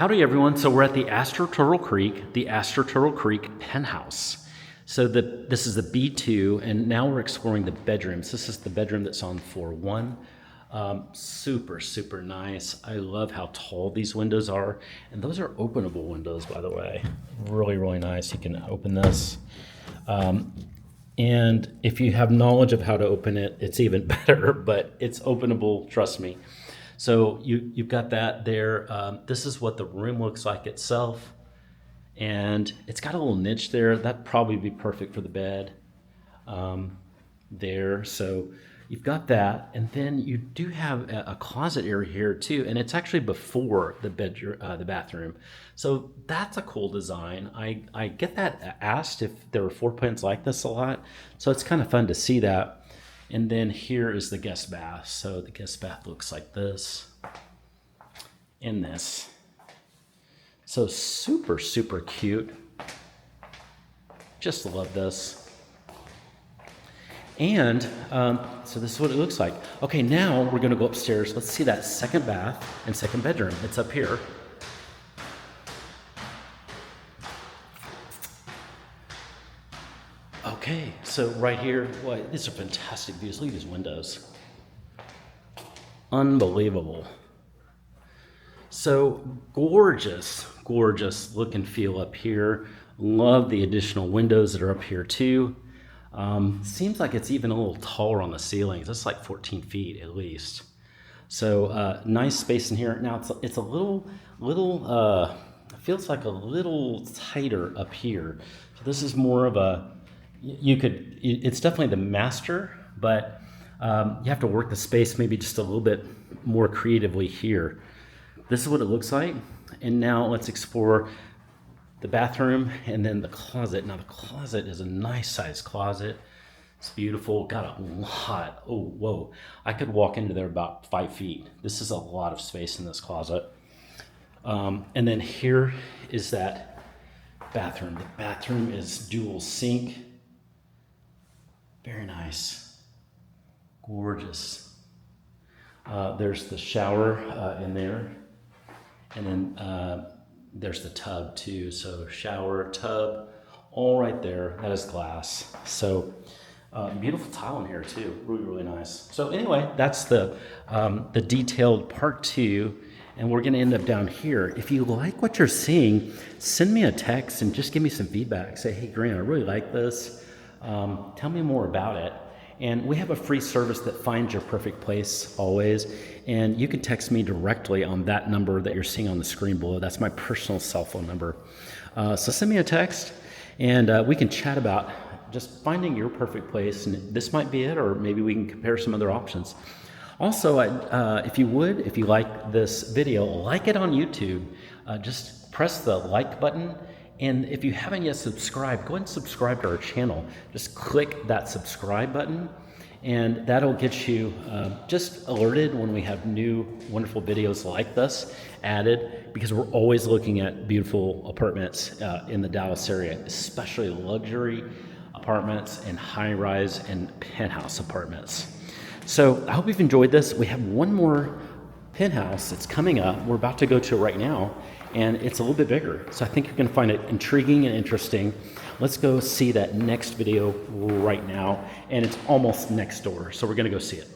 Howdy everyone, so we're at the Aster Turtle Creek Penthouse. So this is the B2, and now we're exploring the bedrooms. This is the bedroom that's on floor 1. Super nice. I love how tall these windows are, and those are openable windows, by the way. Really nice. You can open this. And if you have knowledge of how to open it, it's even better, but it's openable, trust me. So you've got that there. This is what the room looks like itself. And it's got a little niche there. That'd probably be perfect for the bed there. So you've got that. And then you do have a closet area here too. And it's actually before the bedroom, the bathroom. So that's a cool design. I get that asked if there were floor plans like this a lot. So it's kind of fun to see that. And then here is the guest bath. So the guest bath looks like this and this. So super cute. Just love this. And so this is what it looks like. Okay, now we're gonna go upstairs. Let's see that second bath and second bedroom. It's up here. Okay, so right here, boy, these are fantastic views. Look at these windows. Unbelievable. So gorgeous look and feel up here. Love the additional windows that are up here too. Seems like it's even a little taller on the ceilings. It's like 14 feet at least. So nice space in here. Now it's a little feels like a little tighter up here. So this is more of a, it's definitely the master, but you have to work the space maybe just a little bit more creatively here. This is what it looks like. And now let's explore the bathroom and then the closet. Now the closet is a nice sized closet. It's beautiful, got a lot. Oh, whoa. I could walk into there about 5 feet. This is a lot of space in this closet. And then here is that bathroom. The bathroom is dual sink. Very nice, gorgeous. There's the shower in there, and then there's the tub too. So shower, tub, all right there. That is glass. So beautiful tile in here too. Really nice. So anyway, that's the detailed part 2, and we're going to end up down here. If you like what you're seeing, send me a text and just give me some feedback. Say, hey Grant, I really like this. Tell me more about it. And we have a free service that finds your perfect place always. And you can text me directly on that number that you're seeing on the screen below. That's my personal cell phone number. So send me a text and we can chat about just finding your perfect place. And this might be it, or maybe we can compare some other options. Also, if you like this video, like it on YouTube. Just press the like button. And if you haven't yet subscribed, go ahead and subscribe to our channel. Just click that subscribe button, and that'll get you just alerted when we have new wonderful videos like this added, because we're always looking at beautiful apartments in the Dallas area, especially luxury apartments and high-rise and penthouse apartments. So I hope you've enjoyed this. We have one more penthouse that's coming up. We're about to go to it right now, and it's a little bit bigger. So I think you're going to find it intriguing and interesting. Let's go see that next video right now, and it's almost next door. So we're going to go see it.